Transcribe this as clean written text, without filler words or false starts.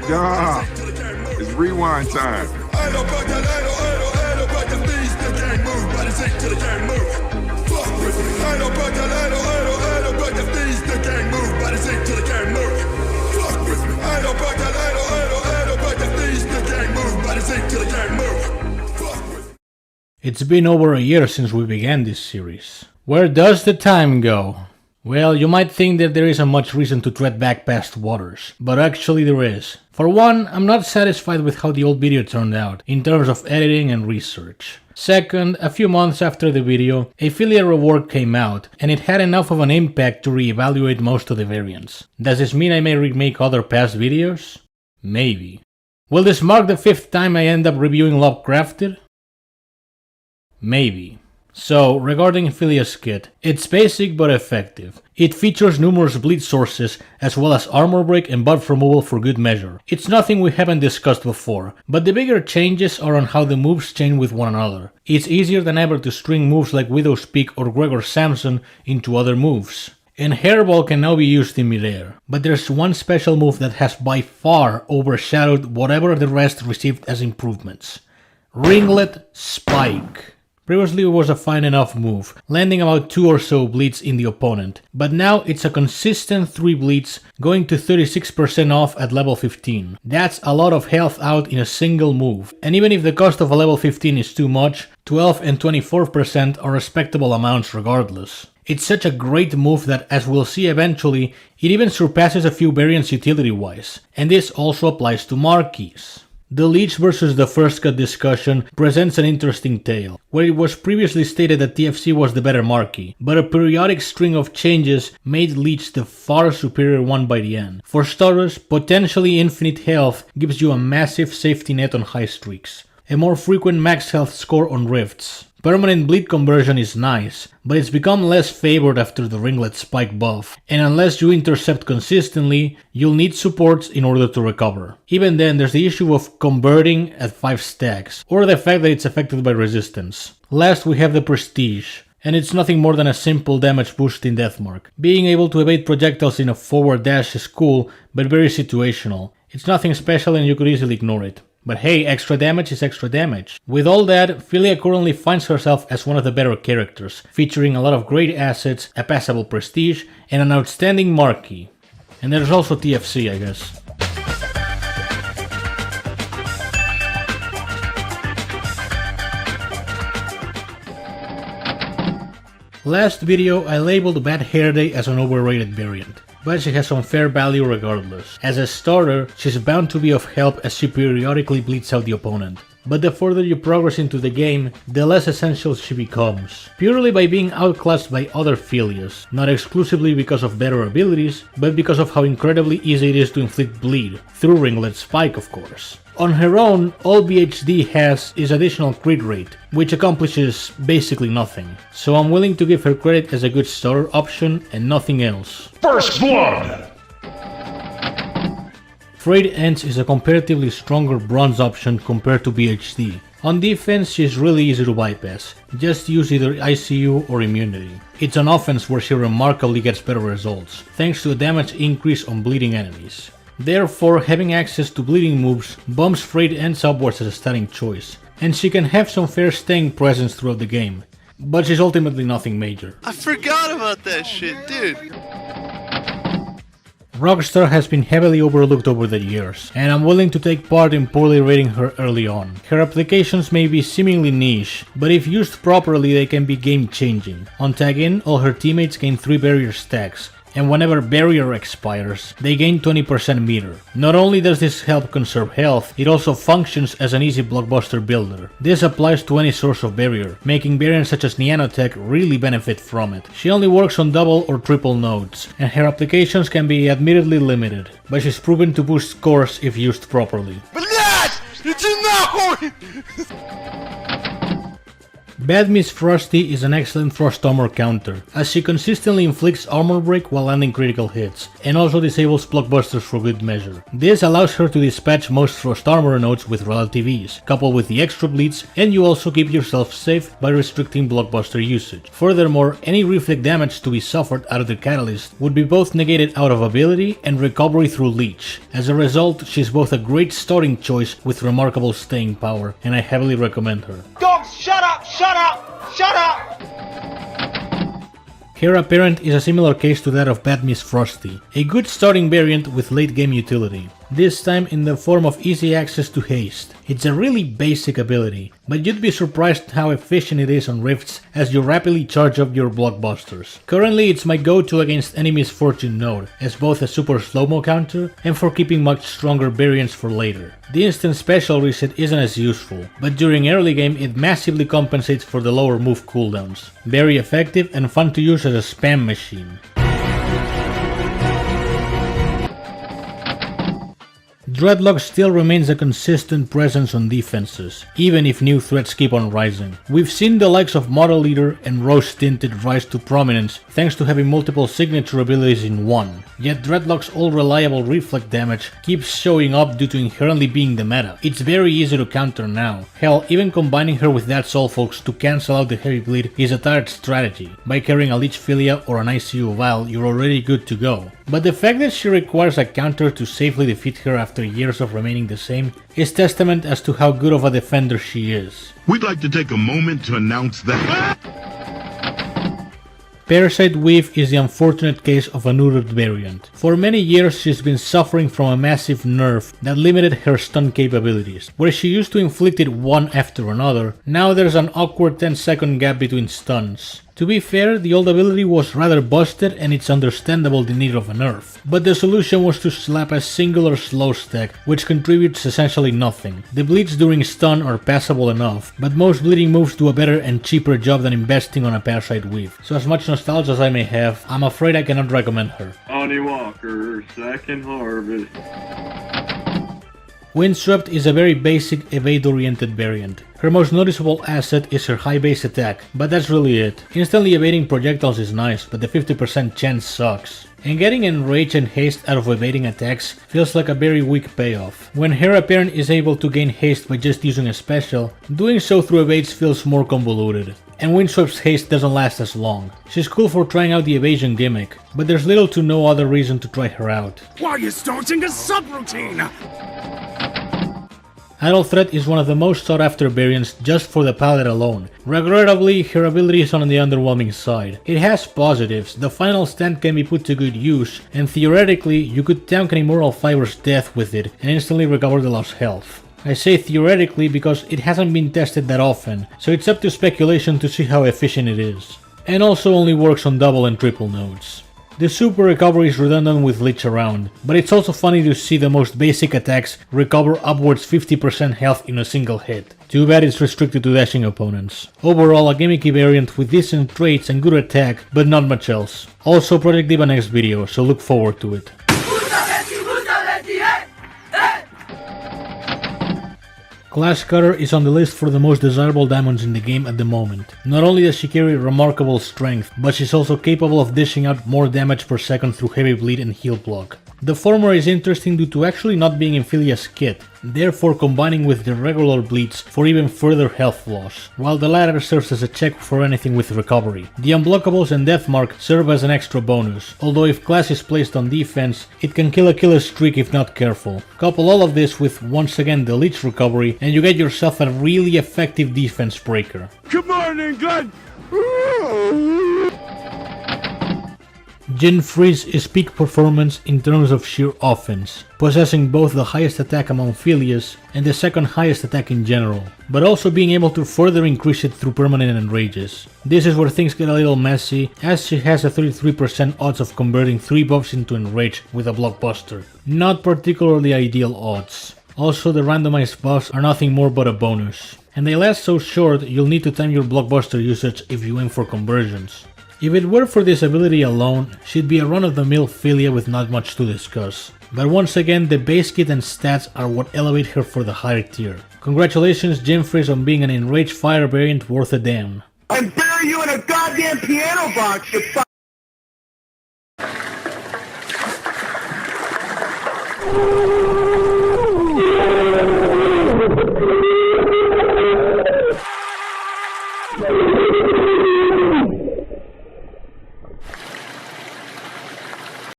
Nah, it's rewind time. It's been over a year since we began this series. Where does the time go? Well, you might think that there isn't much reason to tread back past waters, but actually there is. For one, I'm not satisfied with how the old video turned out, in terms of editing and research. Second, a few months after the video, a Filia rework came out, and it had enough of an impact to reevaluate most of the variants. Does this mean I may remake other past videos? Maybe. Will this mark the 5th time I end up reviewing Lovecrafted? Maybe. So, regarding Filia's kit, it's basic but effective. It features numerous bleed sources, as well as armor break and buff removal for good measure. It's nothing we haven't discussed before, but the bigger changes are on how the moves chain with one another. It's easier than ever to string moves like Widow's Peak or Gregor Samson into other moves. And Hairball can now be used in midair, but there's one special move that has by far overshadowed whatever the rest received as improvements. Ringlet Spike. Previously it was a fine enough move, landing about 2 or so bleeds in the opponent, but now it's a consistent 3 bleeds, going to 36% off at level 15. That's a lot of health out in a single move, and even if the cost of a level 15 is too much, 12 and 24% are respectable amounts regardless. It's such a great move that, as we'll see eventually, it even surpasses a few variants utility-wise, and this also applies to marquees. The Leech vs the First Cut discussion presents an interesting tale, where it was previously stated that TFC was the better marquee, but a periodic string of changes made Leech the far superior one by the end. For starters, potentially infinite health gives you a massive safety net on high streaks, a more frequent max health score on rifts. Permanent bleed conversion is nice, but it's become less favored after the Ringlet Spike buff, and unless you intercept consistently, you'll need supports in order to recover. Even then, there's the issue of converting at 5 stacks, or the fact that it's affected by resistance. Last we have the Prestige, and it's nothing more than a simple damage boost in Deathmark. Being able to evade projectiles in a forward dash is cool, but very situational. It's nothing special and you could easily ignore it. But hey, extra damage is extra damage. With all that, Filia currently finds herself as one of the better characters, featuring a lot of great assets, a passable prestige, and an outstanding marquee. And there's also TFC, I guess. Last video I labeled Bad Hair Day as an overrated variant, but she has some fair value regardless. As a starter, she's bound to be of help as she periodically bleeds out the opponent. But the further you progress into the game, the less essential she becomes, purely by being outclassed by other Filias, not exclusively because of better abilities, but because of how incredibly easy it is to inflict bleed, through Ringlet Spike of course. On her own, all BHD has is additional crit rate, which accomplishes basically nothing, so I'm willing to give her credit as a good starter option and nothing else. First Blood! Frayed Ends is a comparatively stronger bronze option compared to BHD. On defense, she's really easy to bypass, just use either ICU or immunity. It's on offense where she remarkably gets better results, thanks to a damage increase on bleeding enemies. Therefore, having access to bleeding moves bumps Frayed Ends upwards as a starting choice, and she can have some fair staying presence throughout the game, but she's ultimately nothing major. I forgot about that shit, dude! Rockstar has been heavily overlooked over the years, and I'm willing to take part in poorly rating her early on. Her applications may be seemingly niche, but if used properly they can be game changing. On tag in, all her teammates gain 3 barrier stacks, and whenever barrier expires, they gain 20% meter. Not only does this help conserve health, it also functions as an easy blockbuster builder. This applies to any source of barrier, making variants such as Neanotech really benefit from it. She only works on double or triple nodes, and her applications can be admittedly limited, but she's proven to boost scores if used properly. Bad Ms Frosty is an excellent Frost Armor counter, as she consistently inflicts armor break while landing critical hits, and also disables blockbusters for good measure. This allows her to dispatch most Frost Armor nodes with relative ease, coupled with the extra bleeds, and you also keep yourself safe by restricting blockbuster usage. Furthermore, any reflect damage to be suffered out of the catalyst would be both negated out of ability and recovery through leech. As a result, she's both a great starting choice with remarkable staying power, and I heavily recommend her. Dogs, shut up! Shut up! Shut up! Her apparent is a similar case to that of Bad Ms Frosty, a good starting variant with late game utility, this time in the form of easy access to haste. It's a really basic ability, but you'd be surprised how efficient it is on rifts as you rapidly charge up your blockbusters. Currently it's my go-to against any misfortune node, as both a super slow-mo counter and for keeping much stronger variants for later. The instant special reset isn't as useful, but during early game it massively compensates for the lower move cooldowns. Very effective and fun to use as a spam machine. Dreadlock still remains a consistent presence on defenses, even if new threats keep on rising. We've seen the likes of Model Eater and Rose Tinted rise to prominence thanks to having multiple signature abilities in one, yet Dreadlock's all-reliable reflect damage keeps showing up due to inherently being the meta. It's very easy to counter now. Hell, even combining her with that Soul Folks to cancel out the heavy bleed is a tired strategy. By carrying a Leech Filia or an ICU Vial, you're already good to go. But the fact that she requires a counter to safely defeat her after years of remaining the same is testament as to how good of a defender she is. We'd like to take a moment to announce that... Parasite Weave is the unfortunate case of a neutered variant. For many years she's been suffering from a massive nerf that limited her stun capabilities. Where she used to inflict it one after another, now there's an awkward 10-second gap between stuns. To be fair, the old ability was rather busted and it's understandable the need of a nerf. But the solution was to slap a singular slow stack, which contributes essentially nothing. The bleeds during stun are passable enough, but most bleeding moves do a better and cheaper job than investing on a Parasite Weave. So as much nostalgia as I may have, I'm afraid I cannot recommend her. Honey Walker, Second Harvest. Windswept is a very basic evade-oriented variant. Her most noticeable asset is her high base attack, but that's really it. Instantly evading projectiles is nice, but the 50% chance sucks. And getting enrage and haste out of evading attacks feels like a very weak payoff. When her apparent is able to gain haste by just using a special, doing so through evades feels more convoluted. And Windswept's haste doesn't last as long. She's cool for trying out the evasion gimmick, but there's little to no other reason to try her out. Why are you starting a subroutine? Idle Threat is one of the most sought after variants just for the palette alone. Regrettably, her ability is on the underwhelming side. It has positives, the final stand can be put to good use, and theoretically you could tank an Immoral Fiber's death with it and instantly recover the lost health. I say theoretically because it hasn't been tested that often, so it's up to speculation to see how efficient it is. And also only works on double and triple nodes. The super recovery is redundant with Leech around, but it's also funny to see the most basic attacks recover upwards 50% health in a single hit. Too bad it's restricted to dashing opponents. Overall a gimmicky variant with decent traits and good attack, but not much else. Also Project Diva next video, so look forward to it. Clash Cutter is on the list for the most desirable diamonds in the game at the moment. Not only does she carry remarkable strength, but she's also capable of dishing out more damage per second through heavy bleed and heal block. The former is interesting due to actually not being in Filia's kit, therefore combining with the regular bleeds for even further health loss, while the latter serves as a check for anything with recovery. The unblockables and deathmark serve as an extra bonus, although if Clash is placed on defense, it can kill a killer streak if not careful. Couple all of this with once again the Leech recovery and you get yourself a really effective defense breaker. Good morning, Glenn! Djinn Frizz is peak performance in terms of sheer offense, possessing both the highest attack among Filias and the second highest attack in general, but also being able to further increase it through permanent enrages. This is where things get a little messy, as she has a 33% odds of converting 3 buffs into enrage with a blockbuster. Not particularly ideal odds. Also, the randomized buffs are nothing more but a bonus, and they last so short you'll need to time your blockbuster usage if you aim for conversions. If it were for this ability alone, she'd be a run-of-the-mill Filia with not much to discuss. but once again the base kit and stats are what elevate her for the higher tier. Congratulations Djinn Frizz on being an enraged fire variant worth a damn. And bury you in a goddamn piano box, you